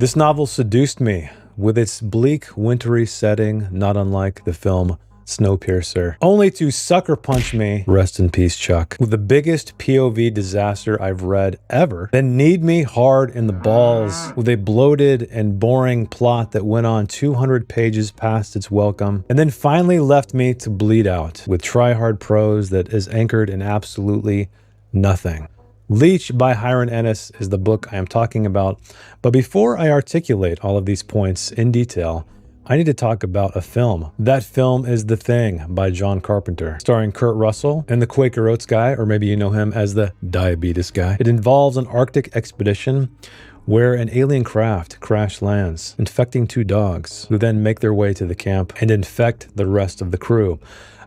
This novel seduced me with its bleak, wintry setting, not unlike the film Snowpiercer, only to sucker punch me, rest in peace Chuck, with the biggest POV disaster I've read ever, then kneed me hard in the balls with a bloated and boring plot that went on 200 pages past its welcome, and then finally left me to bleed out with try-hard prose that is anchored in absolutely nothing. Leech by Hiron Ennes is the book I am talking about, but before I articulate all of these points in detail, I need to talk about a film. That film is The Thing by John Carpenter, starring Kurt Russell and the Quaker Oats guy, or maybe you know him as the diabetes guy. It involves an Arctic expedition where an alien craft crash lands, infecting 2 dogs, who then make their way to the camp and infect the rest of the crew.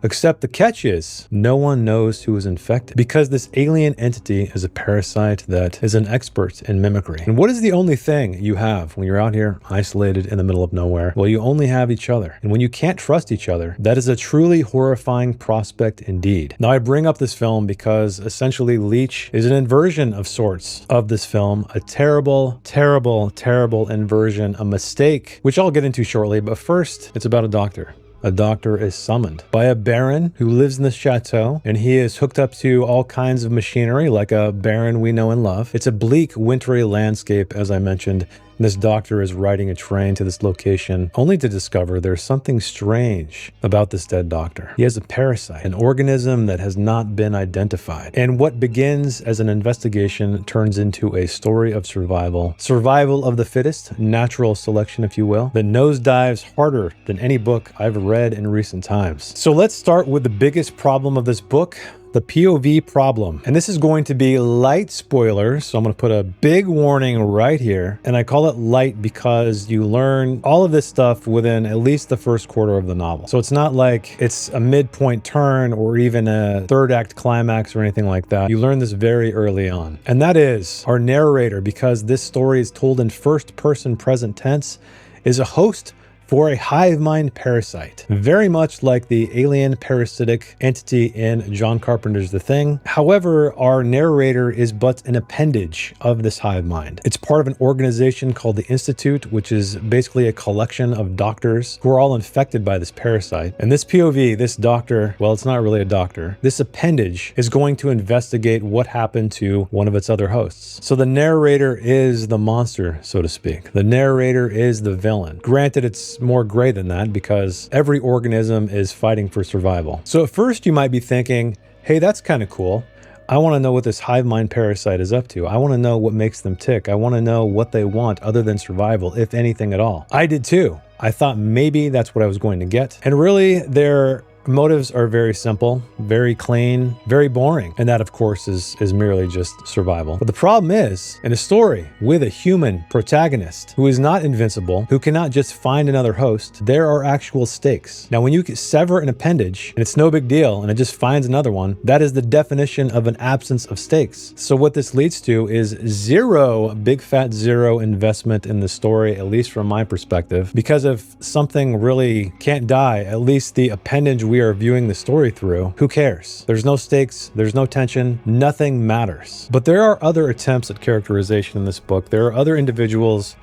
Except the catch is, no one knows who is infected, because this alien entity is a parasite that is an expert in mimicry. And what is the only thing you have when you're out here isolated in the middle of nowhere? Well, you only have each other. And when you can't trust each other, that is a truly horrifying prospect indeed. Now, I bring up this film because essentially Leech is an inversion of sorts of this film, a terrible, terrible, terrible inversion, a mistake, which I'll get into shortly. But first, it's about a doctor. A doctor is summoned by a baron who lives in the chateau, and he is hooked up to all kinds of machinery like a baron we know and love. It's a bleak, wintry landscape, as I mentioned. And this doctor is riding a train to this location only to discover there's something strange about this dead doctor. He has a parasite, an organism that has not been identified. And what begins as an investigation turns into a story of survival. Survival of the fittest, natural selection, if you will, that nosedives harder than any book I've read in recent times. So let's start with the biggest problem of this book, the POV problem. And this is going to be light spoilers, so I'm going to put a big warning right here. And I call it light because you learn all of this stuff within at least the first quarter of the novel. So it's not like it's a midpoint turn or even a third act climax or anything like that. You learn this very early on. And that is our narrator, because this story is told in first person present tense, is a host for a hive mind parasite, very much like the alien parasitic entity in John Carpenter's The Thing. However, our narrator is but an appendage of this hive mind. It's part of an organization called the Institute, which is basically a collection of doctors who are all infected by this parasite. And this POV, this doctor, well, it's not really a doctor, this appendage is going to investigate what happened to one of its other hosts. So the narrator is the monster, so to speak. The narrator is the villain. Granted, it's more gray than that because every organism is fighting for survival. So at first you might be thinking, hey, that's kind of cool. I want to know what this hive mind parasite is up to. I want to know what makes them tick. I want to know what they want other than survival, if anything at all. I did too. I thought maybe that's what I was going to get. And really, their motives are very simple, very clean, very boring. And that, of course, is merely just survival. But the problem is, in a story with a human protagonist who is not invincible, who cannot just find another host, there are actual stakes. Now, when you sever an appendage, and it's no big deal, and it just finds another one, that is the definition of an absence of stakes. So what this leads to is zero, big fat zero investment in the story, at least from my perspective, because if something really can't die, at least the appendage we are viewing the story through, who cares? There's no stakes, there's no tension, nothing matters. But there are other attempts at characterization in this book. There are other individuals,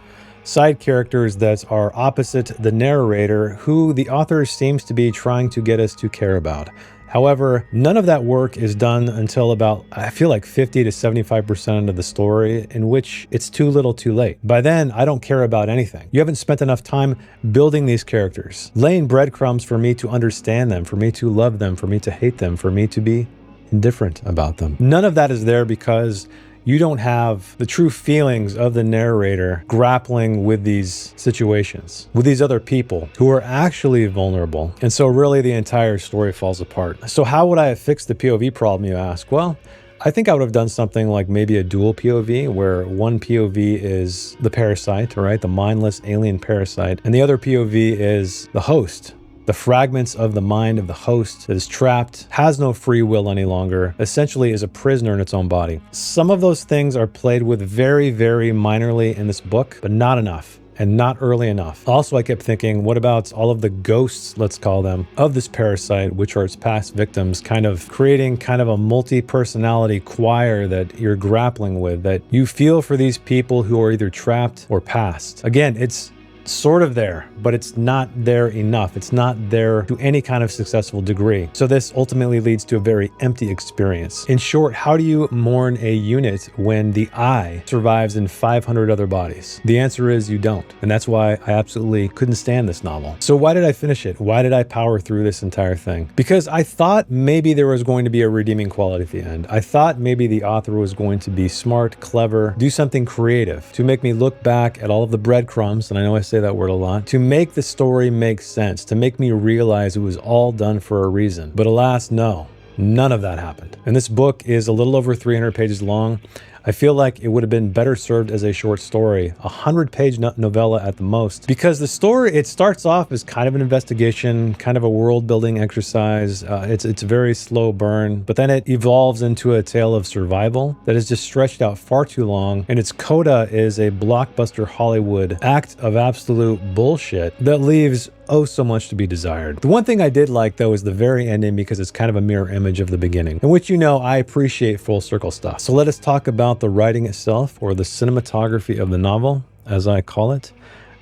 side characters that are opposite the narrator, who the author seems to be trying to get us to care about. However, none of that work is done until about, I feel like 50 to 75% of the story, in which it's too little too late. By then, I don't care about anything. You haven't spent enough time building these characters, laying breadcrumbs for me to understand them, for me to love them, for me to hate them, for me to be indifferent about them. None of that is there because you don't have the true feelings of the narrator grappling with these situations, with these other people who are actually vulnerable. And so really the entire story falls apart. So how would I have fixed the POV problem, you ask? Well, I think I would have done something like maybe a dual POV, where one POV is the parasite, right? The mindless alien parasite. And the other POV is the host, the fragments of the mind of the host that is trapped, has no free will any longer, essentially is a prisoner in its own body. Some of those things are played with very, very minorly in this book, but not enough. and not early enough. Also, I kept thinking, what about all of the ghosts, let's call them, of this parasite, which are its past victims, kind of creating kind of a multi-personality choir that you're grappling with, that you feel for these people who are either trapped or past. Again, it's sort of there, but it's not there enough. It's not there to any kind of successful degree. So this ultimately leads to a very empty experience. In short, how do you mourn a unit when the I survives in 500 other bodies? The answer is you don't. And that's why I absolutely couldn't stand this novel. So why did I finish it? Why did I power through this entire thing? Because I thought maybe there was going to be a redeeming quality at the end. I thought maybe the author was going to be smart, clever, do something creative to make me look back at all of the breadcrumbs, and I know I say that word a lot, to make the story make sense, to make me realize it was all done for a reason. But alas, no, none of that happened. And this book is a little over 300 pages long. I feel like it would have been better served as a short story, a 100-page novella at the most, because the story, it starts off as kind of an investigation, kind of a world-building exercise. It's a very slow burn, but then it evolves into a tale of survival that is just stretched out far too long, and its coda is a blockbuster Hollywood act of absolute bullshit that leaves oh so much to be desired. The one thing I did like, though, is the very ending, because it's kind of a mirror image of the beginning, in which, you know, I appreciate full circle stuff. So let us talk about the writing itself, or the cinematography of the novel, as I call it.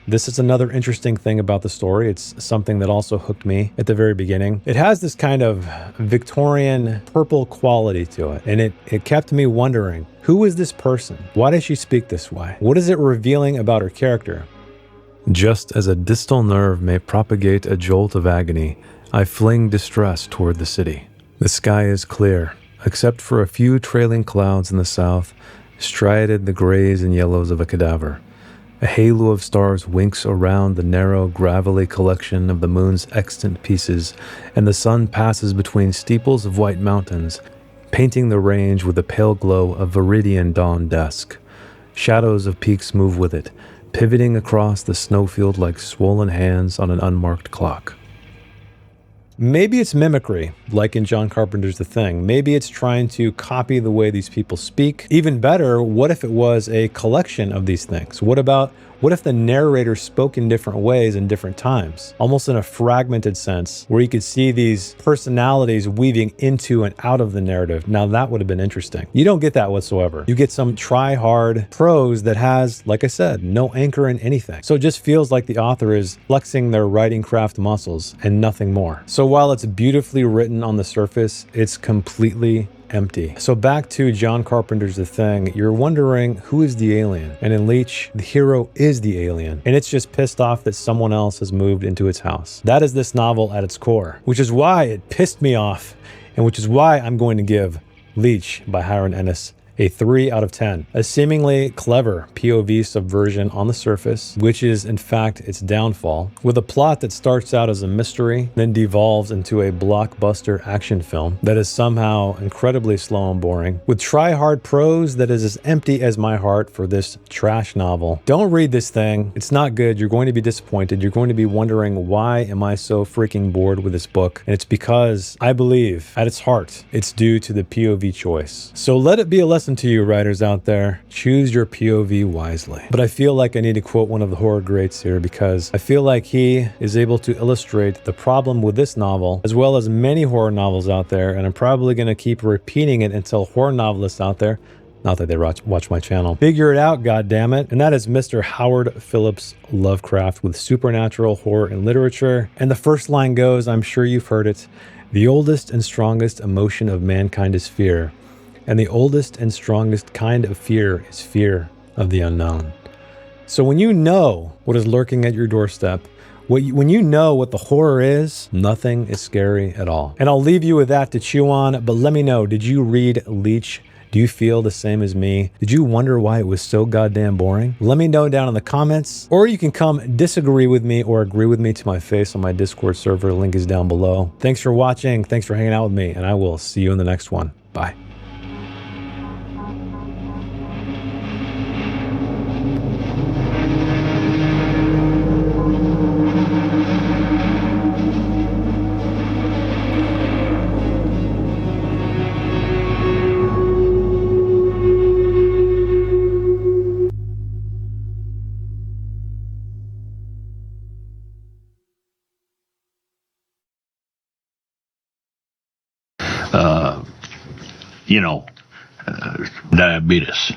This is another interesting thing about the story. It's something that also hooked me at the very beginning. It has this kind of Victorian purple quality to it, and it kept me wondering, who is this person? Why does she speak this way? What is it revealing about her character? Just as a distal nerve may propagate a jolt of agony, I fling distress toward the city. The sky is clear, except for a few trailing clouds in the south, striated the grays and yellows of a cadaver. A halo of stars winks around the narrow, gravelly collection of the moon's extant pieces, and the sun passes between steeples of white mountains, painting the range with the pale glow of viridian dawn dusk. Shadows of peaks move with it, pivoting across the snowfield like swollen hands on an unmarked clock. Maybe it's mimicry, like in John Carpenter's The Thing. Maybe it's trying to copy the way these people speak. Even better, what if it was a collection of these things? What if the narrator spoke in different ways in different times, almost in a fragmented sense, where you could see these personalities weaving into and out of the narrative? Now that would have been interesting. You don't get that whatsoever. You get some try-hard prose that has, like I said, no anchor in anything. So it just feels like the author is flexing their writing craft muscles and nothing more. So while it's beautifully written on the surface, it's completely empty. So back to John Carpenter's The Thing, you're wondering, who is the alien? And in Leech, the hero is the alien, and it's just pissed off that someone else has moved into its house. That is this novel at its core, which is why it pissed me off, and which is why I'm going to give Leech by Hiron Ennes a 3 out of 10. A seemingly clever POV subversion on the surface, which is in fact its downfall, with a plot that starts out as a mystery, then devolves into a blockbuster action film that is somehow incredibly slow and boring, with try-hard prose that is as empty as my heart for this trash novel. Don't read this thing. It's not good. You're going to be disappointed. You're going to be wondering, why am I so freaking bored with this book? And it's because I believe at its heart, it's due to the POV choice. So let it be a lesson to you writers out there. Choose your POV wisely. But I feel like I need to quote one of the horror greats here, because I feel like he is able to illustrate the problem with this novel, as well as many horror novels out there, and I'm probably going to keep repeating it until horror novelists out there, not that they watch my channel, figure it out, goddammit. And that is Mr. Howard Phillips Lovecraft with supernatural horror in literature. And the first line goes, I'm sure you've heard it, "The oldest and strongest emotion of mankind is fear. And the oldest and strongest kind of fear is fear of the unknown." So when you know what is lurking at your doorstep, when you know what the horror is, nothing is scary at all. And I'll leave you with that to chew on, but let me know, did you read Leech? Do you feel the same as me? Did you wonder why it was so goddamn boring? Let me know down in the comments, or you can come disagree with me or agree with me to my face on my Discord server. Link is down below. Thanks for watching. Thanks for hanging out with me, and I will see you in the next one. Bye. diabetes.